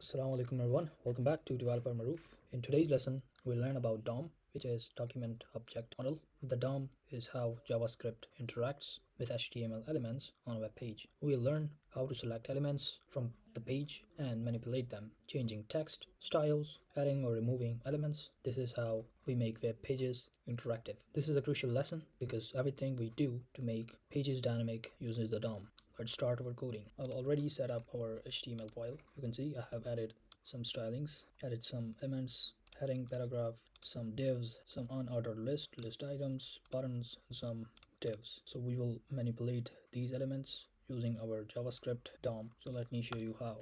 Assalamu alaikum everyone, welcome back to Developer Maroof. In today's lesson, we'll learn about DOM, which is Document Object Model. The DOM is how JavaScript interacts with HTML elements on a web page. We'll learn how to select elements from the page and manipulate them, changing text, styles, adding or removing elements. This is how we make web pages interactive. This is a crucial lesson because everything we do to make pages dynamic uses the DOM. Let's start our coding. I've already set up our HTML file. You can see I have added some stylings, added some elements, heading, paragraph, some divs, some unordered list items, buttons, and some divs. So we will manipulate these elements using our JavaScript DOM. So let me show you how.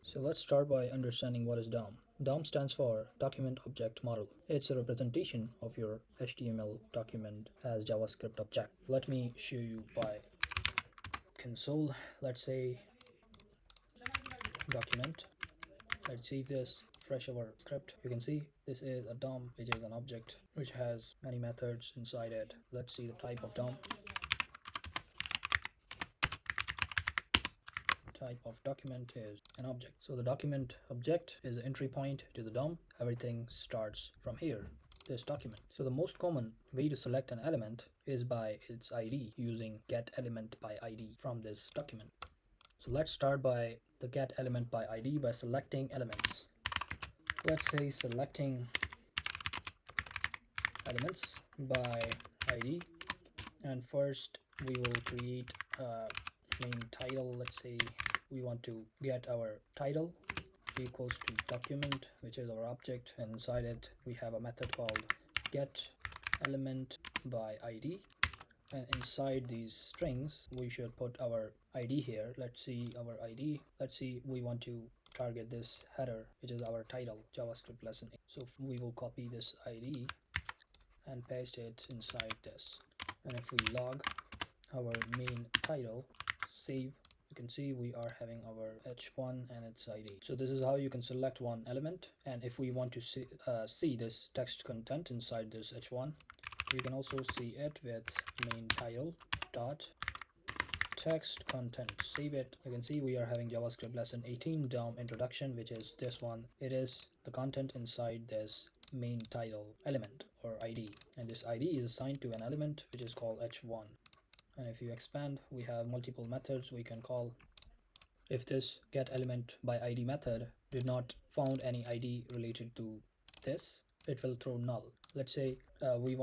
So let's start by understanding what is DOM. DOM stands for Document Object Model. It's a representation of your HTML document as JavaScript object. Let me show you by console. Let's say document. Let's save this, refresh our script. You can see this is a DOM, which is an object which has many methods inside it. Let's see the type of DOM. Type of document is an object. So the document object is the entry point to the DOM. Everything starts from here, this document. So the most common way to select an element is by its ID, using getElementById from this document. So let's start by the getElementById by selecting elements. Let's say selecting elements by ID, and first we will create a main title. Let's say we want to get our title equals to document, which is our object, and inside it we have a method called getElementById, and inside these strings we should put our ID here. Let's see our ID. Let's see, we want to target this header, which is our title, JavaScript Lesson. So we will copy this ID and paste it inside this, and if we log our main title, save, you can see we are having our h1 and its ID. So this is how you can select one element, and if we want to see this text content inside this h1, you can also see it with main title dot text content. Save it. You can see we are having JavaScript Lesson 18 DOM introduction, which is this one. It is the content inside this main title element or ID, and this ID is assigned to an element which is called h1. And if you expand, we have multiple methods we can call. If this getElementById method did not found any ID related to this, it will throw null. Let's say we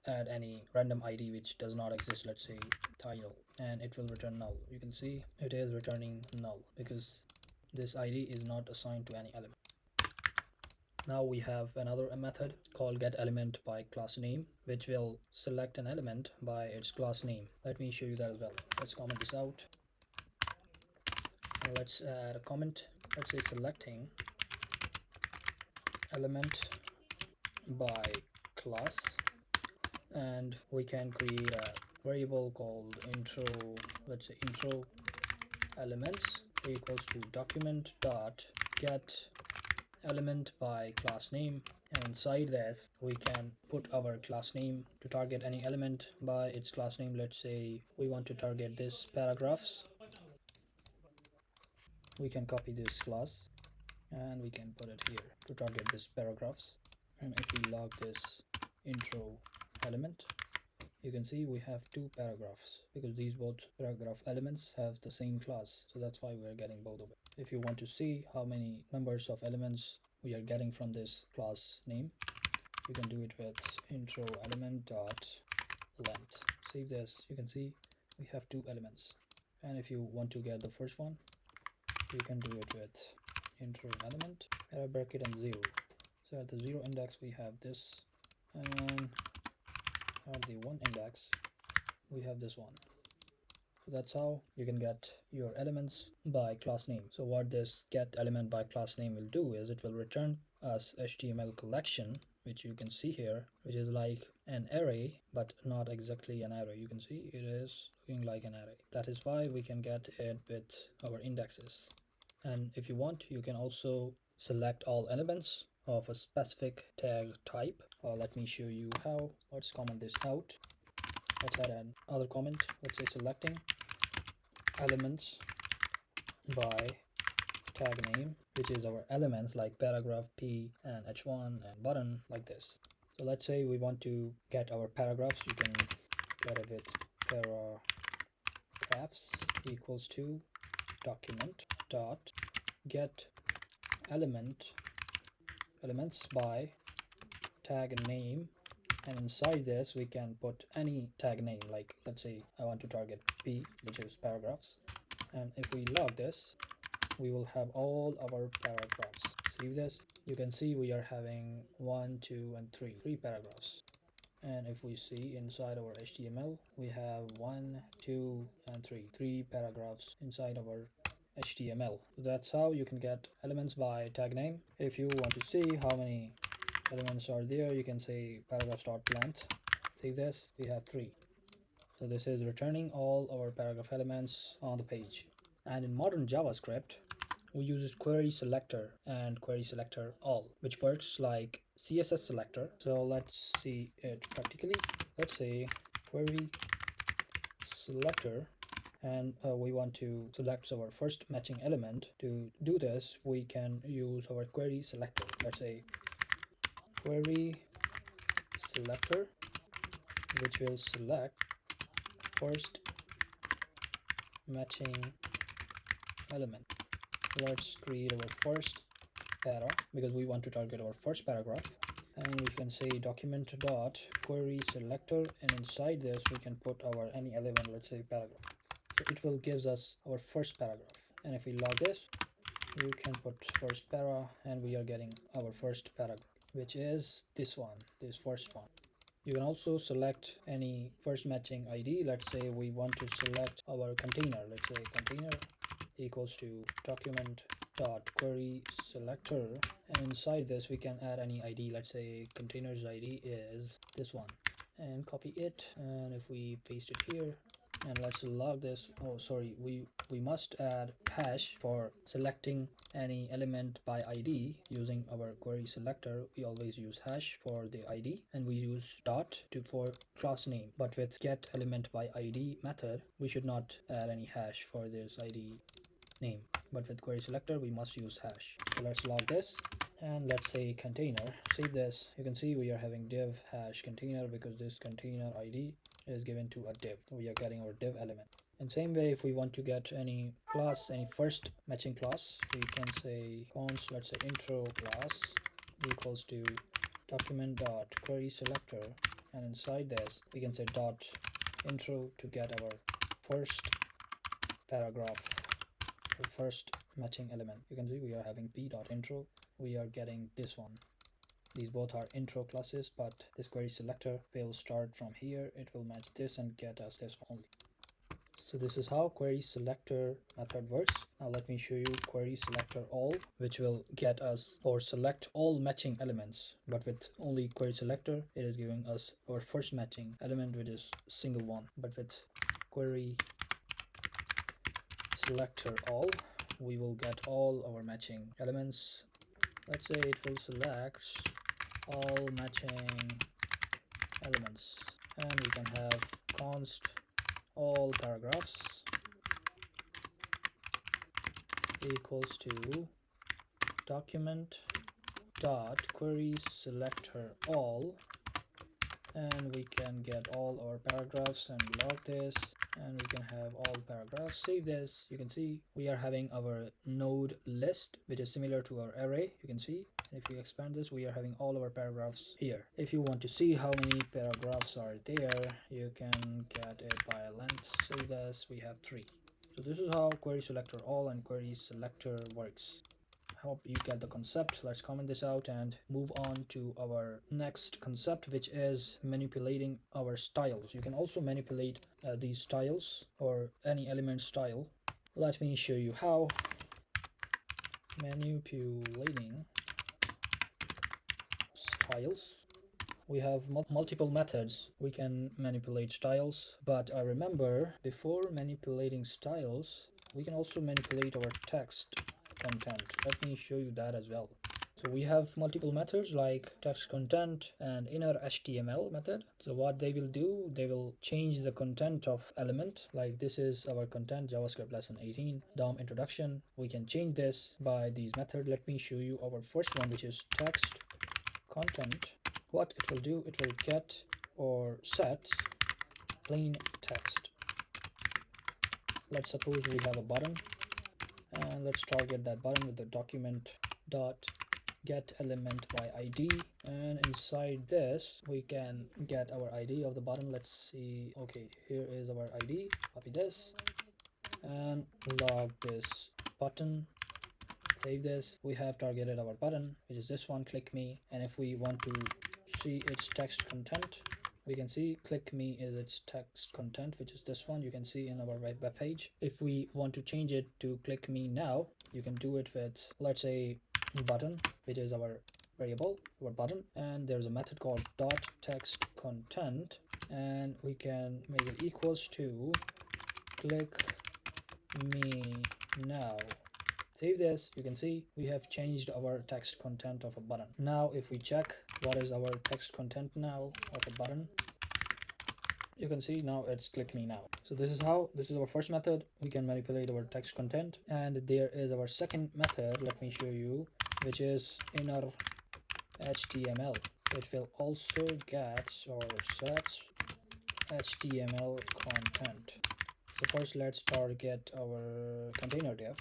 add any random ID which does not exist, let's say title, and it will return null. You can see it is returning null because this ID is not assigned to any element. Now we have another method called getElementByClassName, which will select an element by its class name. Let me show you that as well. Let's comment this out. Let's add a comment. Let's say selecting element by class, and we can create a variable called intro. Let's say intro elements equals to document dot get element by class name, and inside this we can put our class name to target any element by its class name. Let's say we want to target this paragraphs. We can copy this class and we can put it here to target this paragraphs. And if we log this intro element, you can see we have two paragraphs because these both paragraph elements have the same class, so that's why we're getting both of it. If you want to see how many numbers of elements we are getting from this class name, you can do it with intro element dot length. Save this. You can see we have two elements, and if you want to get the first one, you can do it with intro element bracket and 0. So at the 0 index we have this, and at the 1 index we have this one. So that's how you can get your elements by class name. So what this getElementByClassName will do is it will return us HTML collection, which you can see here, which is like an array but not exactly an array. You can see it is looking like an array. That is why we can get it with our indexes. And if you want, you can also select all elements of a specific tag type. Let me show you how. Let's comment this out. Let's add another comment. Let's say selecting elements by tag name, which is our elements like paragraph, p, and h1, and button, like this. So let's say we want to get our paragraphs. You can get it with paragraphs equals to document dot get elements by tag name, and inside this we can put any tag name, like let's say I want to target p, which is paragraphs, and if we log this we will have all our paragraphs. Save this. You can see we are having 1, 2, and 3 paragraphs. And if we see inside our HTML, we have 1, 2, and 3 paragraphs inside our HTML. So that's how you can get elements by tag name. If you want to see how many elements are there, you can say paragraphs.length. Save this. We have 3. So this is returning all our paragraph elements on the page. And in modern JavaScript, we use querySelector and querySelectorAll, which works like CSS selector. So let's see it practically. Let's say querySelector, and we want to select our first matching element. To do this, we can use our querySelector. Let's say querySelector, which will select first matching element. Let's create our first para because we want to target our first paragraph, and we can say document dot query selector, and inside this we can put our any element, let's say paragraph. So it will gives us our first paragraph, and if we log this, you can put first para, and we are getting our first paragraph, which is this first one. You can also select any first matching ID. Let's say we want to select our container. Let's say container equals to document dot query selector, and inside this we can add any ID. Let's say container's ID is this one, and copy it, and if we paste it here, and let's log this. Oh sorry, we must add hash for selecting any element by ID. Using our query selector, we always use hash for the ID, and we use dot for class name. But with getElementById method, we should not add any hash for this ID name, but with query selector we must use hash. So let's log this, and let's say container. Save this. You can see we are having div hash container because this container ID is given to a div. We are getting our div element. And same way, if we want to get any class, any first matching class, we can say const, let's say intro class equals to document dot query selector, and inside this we can say dot intro to get our first paragraph, the first matching element. You can see we are having p.intro. We are getting this one. These both are intro classes, but this query selector will start from here. It will match this and get us this only. So this is how query selector method works. Now let me show you querySelectorAll, which will get us or select all matching elements. But with only query selector, it is giving us our first matching element, which is single one. But with querySelectorAll, we will get all our matching elements. Let's say it will select all matching elements, and we can have const all paragraphs equals to document dot query selector all, and we can get all our paragraphs and log this, and we can have all paragraphs. Save this. You can see we are having our node list, which is similar to our array. You can see, and if we expand this, we are having all our paragraphs here. If you want to see how many paragraphs are there, you can get it by length. Save this. We have 3. So this is how querySelectorAll and querySelector works. Hope you get the concept. Let's comment this out and move on to our next concept, which is manipulating our styles. You can also manipulate these styles or any element style. Let me show you how. Manipulating styles. We have multiple methods we can manipulate styles, but remember, before manipulating styles, we can also manipulate our text content. Let me show you that as well. So we have multiple methods like textContent and innerHTML method. So what they will do, they will change the content of element. Like this is our content, JavaScript Lesson 18 DOM introduction. We can change this by these methods. Let me show you our first one, which is textContent. What it will do, it will get or set plain text. Let's suppose we have a button, and let's target that button with the document dot getElementById, and inside this we can get our ID of the button. Let's see. Okay, here is our ID. Copy this and log this button. Save this. We have targeted our button, which is this one, click me. And if we want to see its text content, we can see click me is its text content, which is this one. You can see in our web page. If we want to change it to click me now, you can do it with, let's say, button, which is our variable, our button, and there's a method called dot text content, and we can make it equals to click me now. Save this. You can see we have changed our text content of a button. Now if we check what is our text content now of a button, you can see now it's click me now. So this is our first method. We can manipulate our text content, and there is our second method. Let me show you, which is innerHTML. It will also get or set HTML content. So first let's target our container div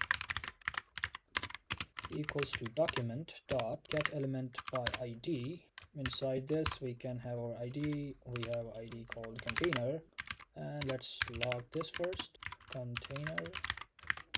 equals to document dot getElementById. Inside this we can have our ID. We have ID called container, and let's log this first, container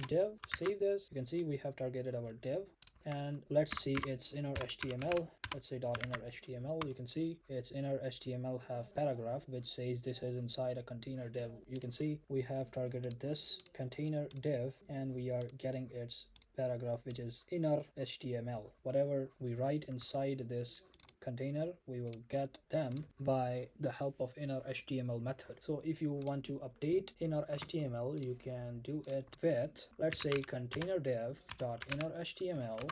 div. Save this. You can see we have targeted our div, and let's see its innerHTML. Let's say dot innerHTML. You can see its innerHTML have paragraph which says this is inside a container div. You can see we have targeted this container div, and we are getting its paragraph, which is innerHTML. Whatever we write inside this container, we will get them by the help of innerHTML method. So if you want to update innerHTML, you can do it with, let's say, container div dot innerHTML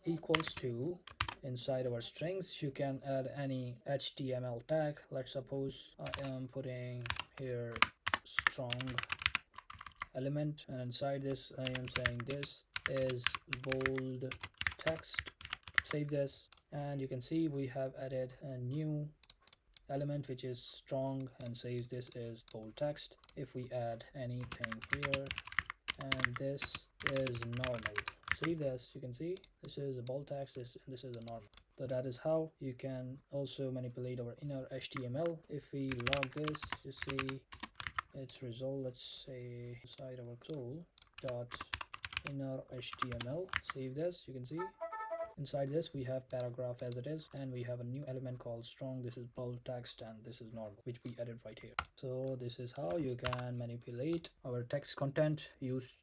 equals to, inside our strings you can add any HTML tag. Let's suppose I am putting here strong element, and inside this I am saying this is bold text. Save this, and you can see we have added a new element which is strong, and says this is bold text. If we add anything here, and this is normal. Save this. You can see this is a bold text, this is a normal. So that is how you can also manipulate our innerHTML. If we log this, you see its result. Let's say inside our tool dot innerHTML. Save this. You can see inside this we have paragraph as it is, and we have a new element called strong. This is bold text, and this is normal, which we added right here. So this is how you can manipulate our text content. Use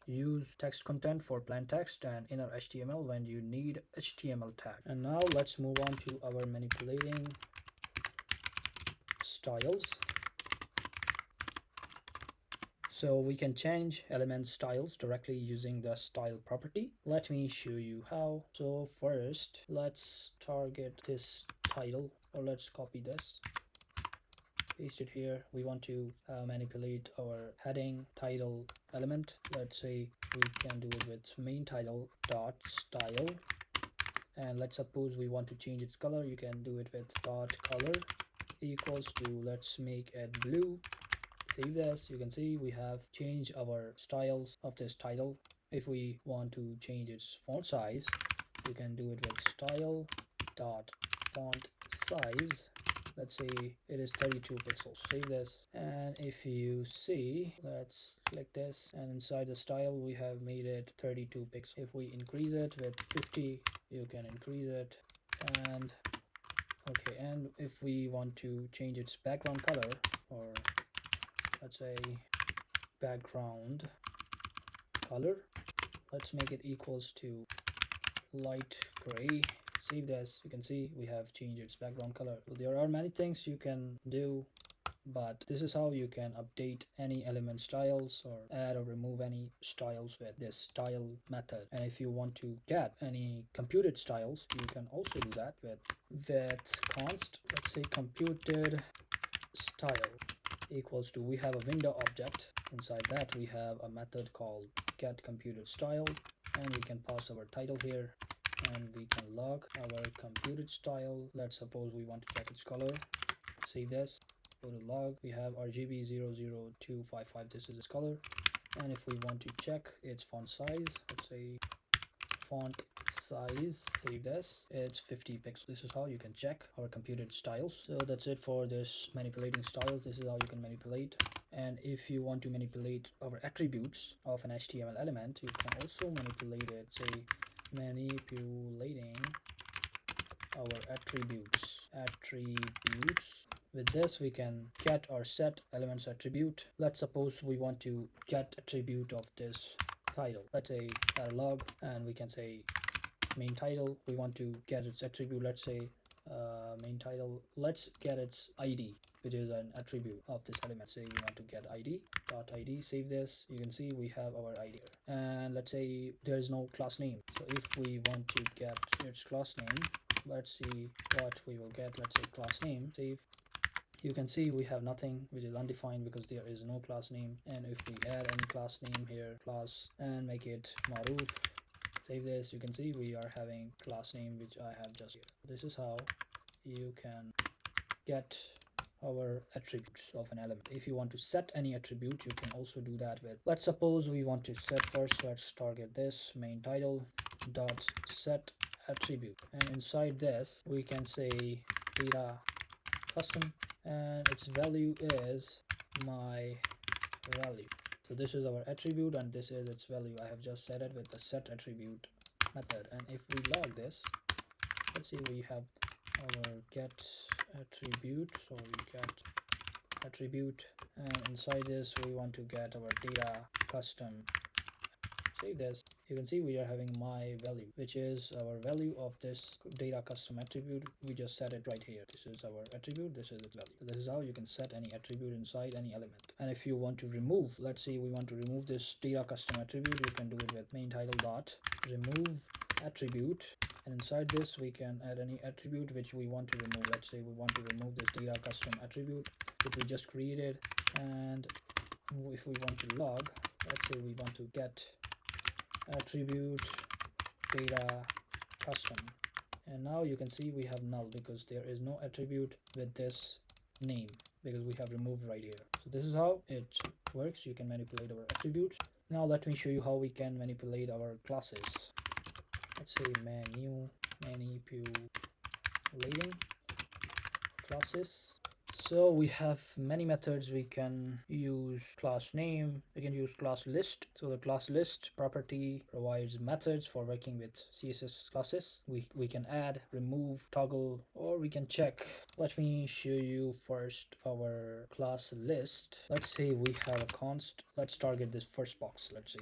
text content for plain text and innerHTML when you need HTML tag. And now let's move on to our manipulating styles. So we can change element styles directly using the style property. Let me show you how. So first let's target this title, or let's copy this, paste it here. We want to manipulate our heading title element. Let's say we can do it with main title dot style, and let's suppose we want to change its color. You can do it with dot color equals to, let's make it blue. Save this. You can see we have changed our styles of this title. If we want to change its font size, you can do it with style dot font size. Let's say it is 32 pixels. Save this, and if you see, let's click this, and inside the style we have made it 32 pixels. If we increase it with 50, you can increase it. And okay, and if we want to change its background color, or let's say background color, let's make it equals to light gray. Save this. You can see we have changed its background color. So there are many things you can do but this is how you can update any element styles or add or remove any styles with this style method. And if you want to get any computed styles, you can also do that with const, let's say computed style equals to, we have a window object. Inside that we have a method called getComputedStyle, and we can pass our title here, and we can log our computed style. Let's suppose we want to check its color. Save this, go to log, we have RGB 00255, this is its color. And if we want to check its font size, let's say font size, save this, it's 50 pixels. This is how you can check our computed styles. So that's it for this manipulating styles. This is how you can manipulate. And if you want to manipulate our attributes of an HTML element, you can also manipulate it, say manipulating our attributes. With this we can get or set elements attribute. Let's suppose we want to get attribute of this title, let's say log, and we can say main title. We want to get its attribute, let's say main title, let's get its ID, which is an attribute of this element. Say we want to get id. Save this, you can see we have our ID. And let's say there is no class name, so if we want to get its class name, let's see what we will get. Let's say class name, save. You can see we have nothing, which is undefined because there is no class name. And if we add any class name here, class, and make it Maruf, save this, you can see we are having class name, which I have just here. This is how you can get our attributes of an element. If you want to set any attribute, you can also do that with, let's suppose we want to set first, let's target this main title dot set attribute, and inside this we can say data custom, and its value is my value. So this is our attribute and this is its value. I have just set it with the setAttribute method. And if we log this, let's see, we have our getAttribute. So we get attribute, and inside this we want to get our data custom. Save this, you can see we are having my value, which is our value of this data custom attribute. We just set it right here. This is our attribute, this is its value. So this is how you can set any attribute inside any element. And if you want to remove, let's say we want to remove this data custom attribute, you can do it with main title dot remove attribute, and inside this we can add any attribute which we want to remove. Let's say we want to remove this data custom attribute which we just created, and if we want to log, let's say we want to get attribute data custom, and now you can see we have null because there is no attribute with this name because we have removed right here. So this is how it works. You can manipulate our attributes. Now let me show you how we can manipulate our classes. Let's say manipulating classes. So we have many methods. We can use class name, we can use class list. So the class list property provides methods for working with CSS classes. We can add, remove, toggle, or we can check. Let me show you first our class list. Let's say we have a const. Let's target this first box. Let's say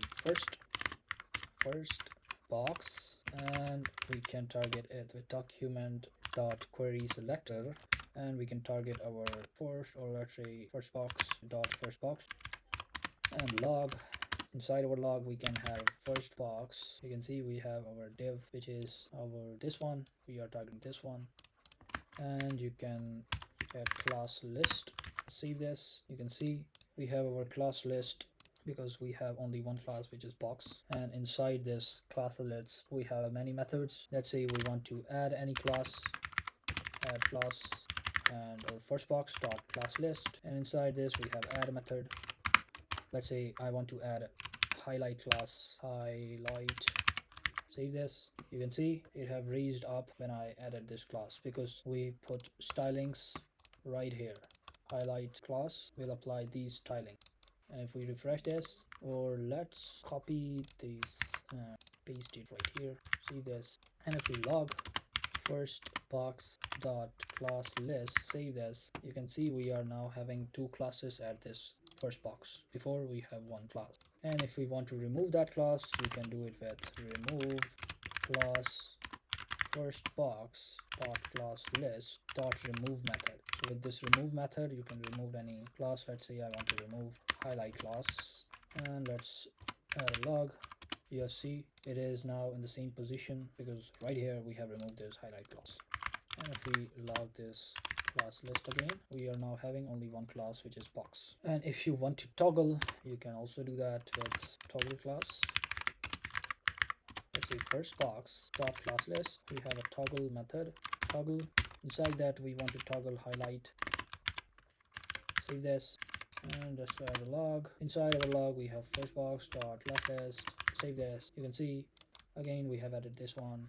first box, and we can target it with document.querySelector, and we can target our first, or let's say first box, and log. Inside our log we can have first box. You can see we have our div, which is our this one. We are targeting this one, and you can get class list. Save this, you can see we have our class list because we have only one class, which is box. And inside this class list we have many methods. Let's say we want to add any class, add class, and our first box dot class list, and inside this we have add method. Let's say I want to add highlight class, highlight. Save this, you can see it have raised up when I added this class because we put stylings right here. Highlight class will apply these styling. And if we refresh this, or let's copy this and paste it right here, see this, and if we log first box dot class list, save this, you can see we are now having two classes at this first box. Before we have one class. And if we want to remove that class, you can do it with remove class first box dot class list dot remove method. So with this remove method, you can remove any class. Let's say I want to remove highlight class, and let's add a log. You see it is now in the same position because right here we have removed this highlight class. And if we log this class list again, we are now having only one class, which is box. And if you want to toggle, you can also do that with toggle class. Let's say first box dot class list. We have a toggle method. Toggle, inside that we want to toggle highlight. Save this and just add a log. Inside our log we have first box dot class list. Save this. You can see again we have added this one.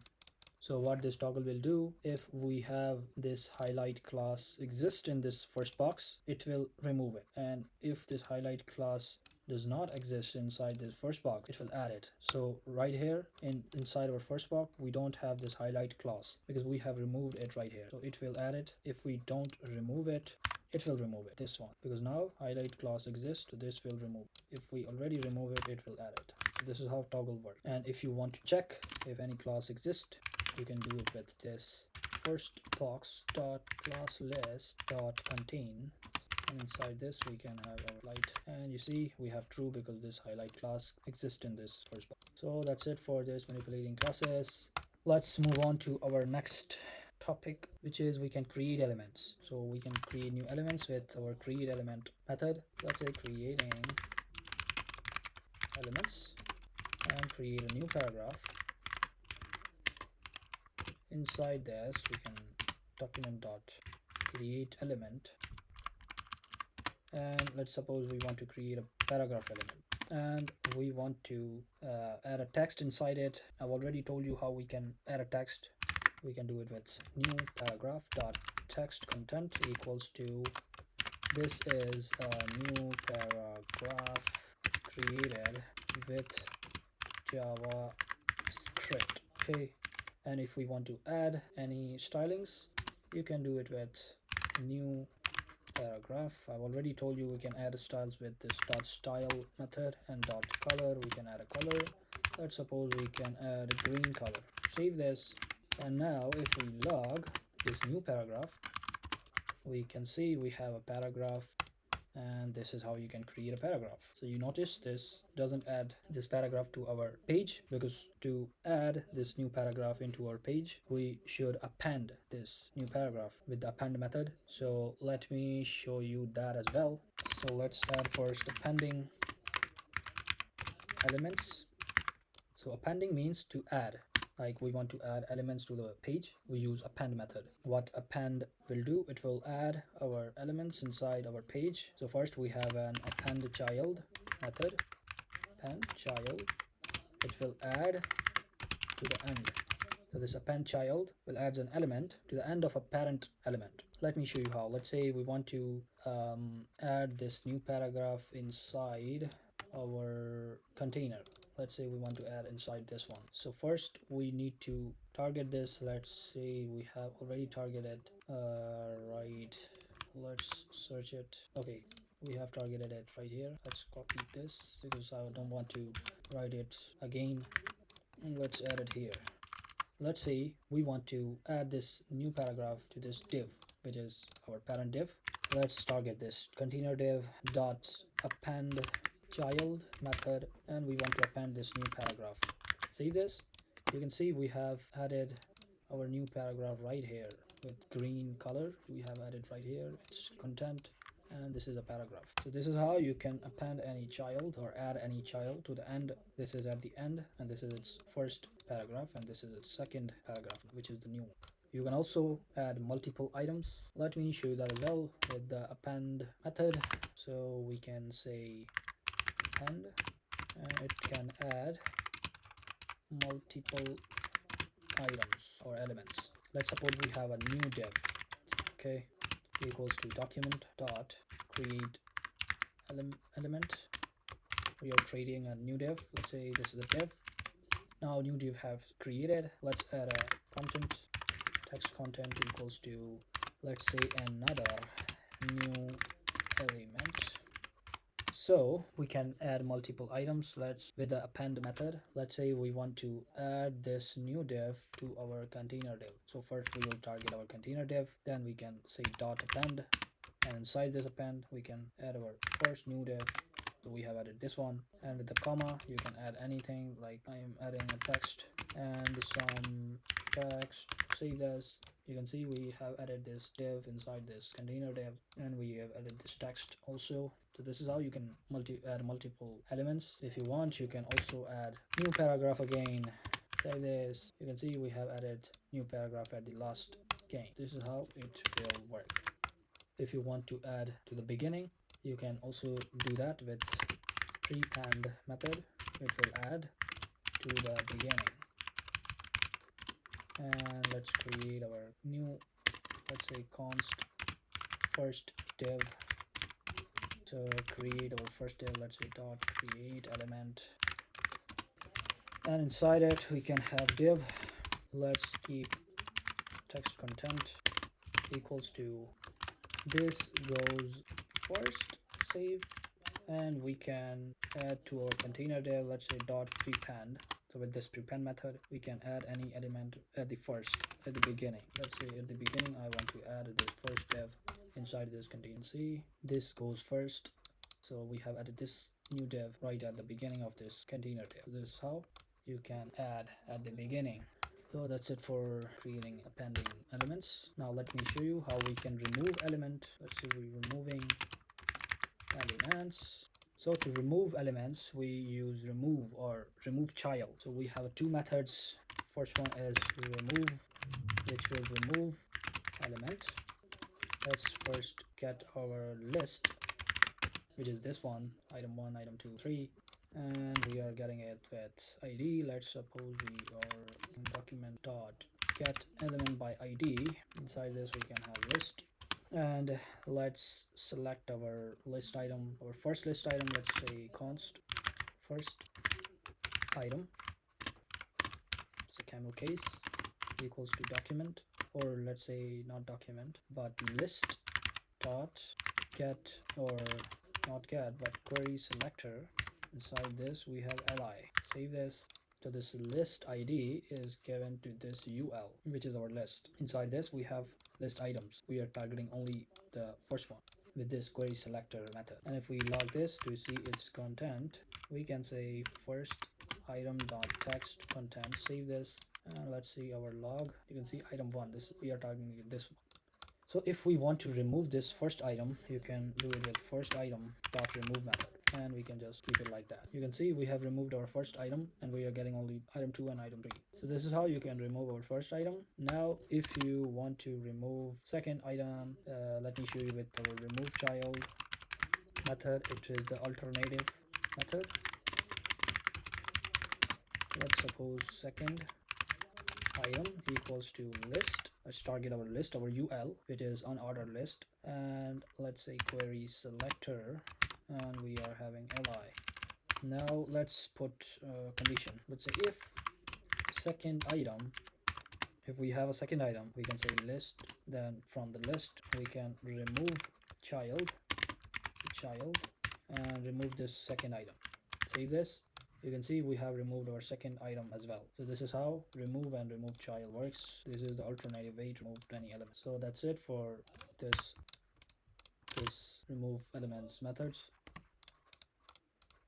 So what this toggle will do, if we have this highlight class exist in this first box, it will remove it. And if this highlight class does not exist inside this first box, it will add it. So right here inside our first box, we don't have this highlight class because we have removed it right here. So it will add it. If we don't remove it, it will remove it, this one, because now highlight class exists, so this will remove. If we already remove it, it will add it. So this is how toggle works. And if you want to check if any class exists, you can do it with this first box dot class list dot contain, and inside this we can have our light, and you see we have true because this highlight class exists in this first box. So that's it for this manipulating classes. Let's move on to our next topic, which is we can create elements. So we can create new elements with our createElement method. Let's say creating elements and create a new paragraph. Inside this we can document dot create element, and let's suppose we want to create a paragraph element and we want to add a text inside it. I've already told you how we can add a text. We can do it with new paragraph dot textContent equals to this is a new paragraph created with JavaScript. Okay, and if we want to add any stylings, you can do it with new paragraph. I've already told you we can add styles with this dot style method, and dot color, we can add a color. Let's suppose we can add a green color. Save this, and now if we log this new paragraph, we can see we have a paragraph, and this is how you can create a paragraph. So you notice this doesn't add this paragraph to our page, because to add this new paragraph into our page, we should append this new paragraph with the append method. So let me show you that as well. So let's add first appending elements. So appending means to add. Like we want to add elements to the page, we use append method. What append will do, it will add our elements inside our page. So first we have an appendChild method, appendChild. It will add to the end. So this appendChild will add an element to the end of a parent element. Let me show you how. Let's say we want to add this new paragraph inside our container. Let's say we want to add inside this one. So first we need to target this. Let's say we have already targeted right. Let's search it. Okay, we have targeted it right here. Let's copy this because I don't want to write it again, and let's add it here. Let's say we want to add this new paragraph to this div, which is our parent div. Let's target this container div dot append child method, and we want to append this new paragraph. Save this. You can see we have added our new paragraph right here with green color. We have added right here. It's content, and this is a paragraph. So this is how you can append any child or add any child to the end. This is at the end, and this is its first paragraph, and this is its second paragraph, which is the new one. You can also add multiple items. Let me show you that as well with the append method. So we can say append, and it can add multiple items or elements. Let's suppose we have a new div. Okay, equals to document dot create element. We are creating a new div. Let's say this is a div. Now new div have created. Let's add a content. textContent equals to, let's say, another new element. So we can add multiple items. Let's with the append method. Let's say we want to add this new div to our container div. So first we will target our container div, then we can say dot append, and inside this append we can add our first new div. So we have added this one, and with the comma you can add anything, like I am adding a text and some text. Save this. You can see we have added this div inside this container div, and we have added this text also. So this is how you can add multiple elements. If you want, you can also add new paragraph again. Save this. You can see we have added new paragraph at the last again. This is how it will work. If you want to add to the beginning, you can also do that with prepend method. It will add to the beginning. And let's create our new, let's say const first div. To create our first div, let's say dot create element, and inside it we can have div. Let's keep text content equals to this goes first. Save. And we can add to our container div, let's say dot prepend. So with this prepend method we can add any element at the beginning. Let's say at the beginning I want to add the first div inside this container. See, this goes first, so we have added this new div right at the beginning of this container div. So this is how you can add at the beginning. So that's it for creating appending elements. Now let me show you how we can remove element. Let's say we're removing elements. So to remove elements we use remove or remove child. So we have two methods. First one is remove, which will remove element. Let's first get our list, which is this one, item 1, item 2, 3, and we are getting it with id. Let's suppose we are in document dot get element by id. Inside this we can have list, and let's select our list item, our first list item. Let's say const first item, so camel case, equals to document, or let's say not document but list dot get, or not get but querySelector. Inside this we have li. Save this. So this list id is given to this ul, which is our list. Inside this we have list items. We are targeting only the first one with this querySelector method. And if we log this to see its content, we can say first item dot text content. Save this, and let's see our log. You can see item 1. This we are targeting this one. So if we want to remove this first item, you can do it with first item dot remove method, and we can just keep it like that. You can see we have removed our first item and we are getting only item 2 and item 3. So this is how you can remove our first item. Now if you want to remove second item, let me show you with our remove child method. It is the alternative method. Let's suppose second item equals to list. Let's target our list, our ul, which is unordered list, and let's say querySelector, and we are having li. Now let's put a condition. Let's say if second item, if we have a second item, we can say list, then from the list we can remove child, and remove this second item. Save this. You can see we have removed our second item as well. So this is how remove and remove child works. This is the alternative way to remove any element. So that's it for this remove elements methods.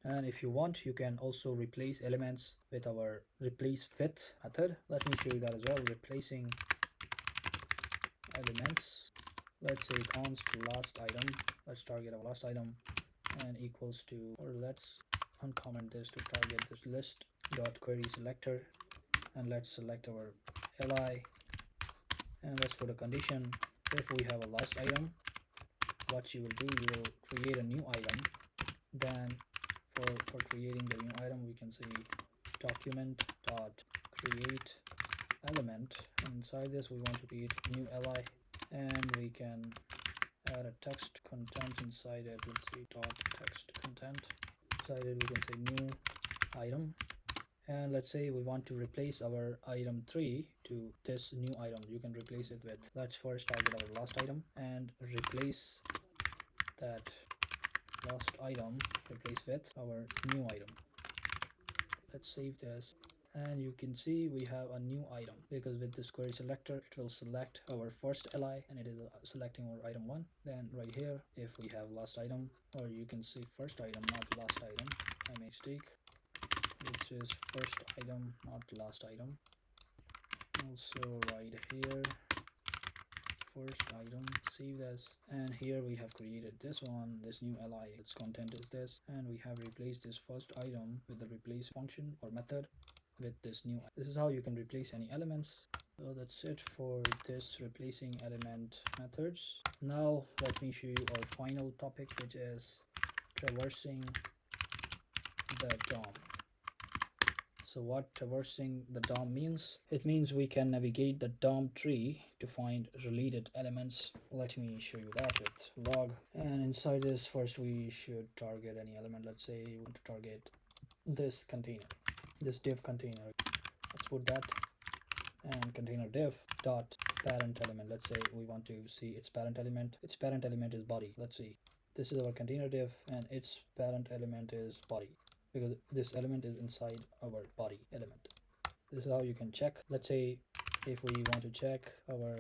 And if you want, you can also replace elements with our replaceWith method. Let me show you that as well. Replacing elements. Let's say const last item. Let's target our last item and equals to, or let's uncomment this to target this list dot querySelector, and let's select our li, and let's put a condition. If we have a last item, what you will do, you will create a new item. Then for creating the new item, we can say document dot create element, and inside this we want to create new li, and we can add a text content inside it. Let's say dot text content. Inside it we can say new item, and let's say we want to replace our item 3 to this new item. You can replace it with, let's first target our last item and replace that. last item replace with our new item. Let's save this, and you can see we have a new item, because with this query selector it will select our first li and it is selecting our item 1. Then right here, if we have last item, or you can see first item, not last item, I made mistake, this is first item, not last item. Also right here, first item, save this, and here we have created this one, this new li, its content is this, and we have replaced this first item with the replace function or method with this new. This is how you can replace any elements. So that's it for this replacing element methods. Now let me show you our final topic, which is traversing the DOM. So what traversing the DOM means? It means we can navigate the DOM tree to find related elements. Let me show you that with log. And inside this, first we should target any element. Let's say we want to target this container, this div container. Let's put that, and container div dot parent element. Let's say we want to see its parent element. Its parent element is body. Let's see. This is our container div and its parent element is body, because this element is inside our body element. This is how you can check. Let's say if we want to check our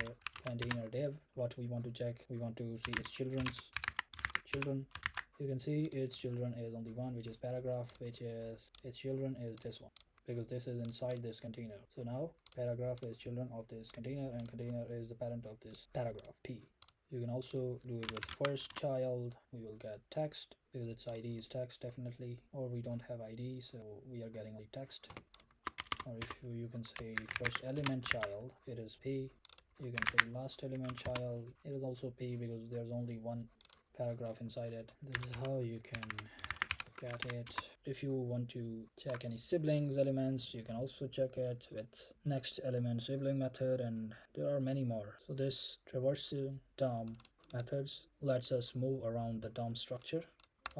container div, what we want to check, we want to see its children. You can see its children is only one, which is paragraph, which is its children is this one, because this is inside this container. So now paragraph is children of this container, and container is the parent of this paragraph p. You can also do it with first child. We will get text, because its id is text definitely, or we don't have id, so we are getting only text. Or if you can say first element child, it is p. You can say last element child, it is also p, because there's only one paragraph inside it. This is how you can get it. If you want to check any siblings elements, you can also check it with nextElementSibling method, and there are many more. So this traversing DOM methods lets us move around the DOM structure.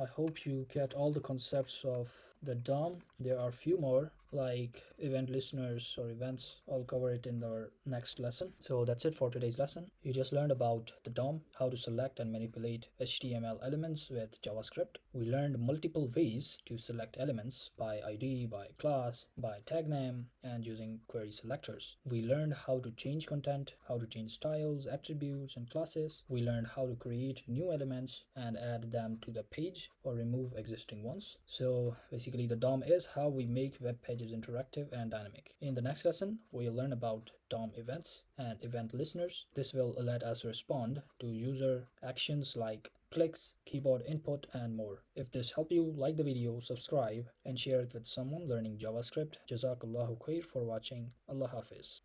I hope you get all the concepts of the DOM. There are a few more, like event listeners or events. I'll cover it in our next lesson. So that's it for today's lesson. You just learned about the DOM, how to select and manipulate HTML elements with JavaScript. We learned multiple ways to select elements by ID, by class, by tag name, and using query selectors. We learned how to change content, how to change styles, attributes, and classes. We learned how to create new elements and add them to the page or remove existing ones. So basically the DOM is how we make web pages interactive and dynamic. In the next lesson, we'll learn about DOM events and event listeners. This will let us respond to user actions like clicks, keyboard input, and more. If this helped you, like the video, subscribe, and share it with someone learning JavaScript. Jazakallahu khair for watching. Allah Hafiz.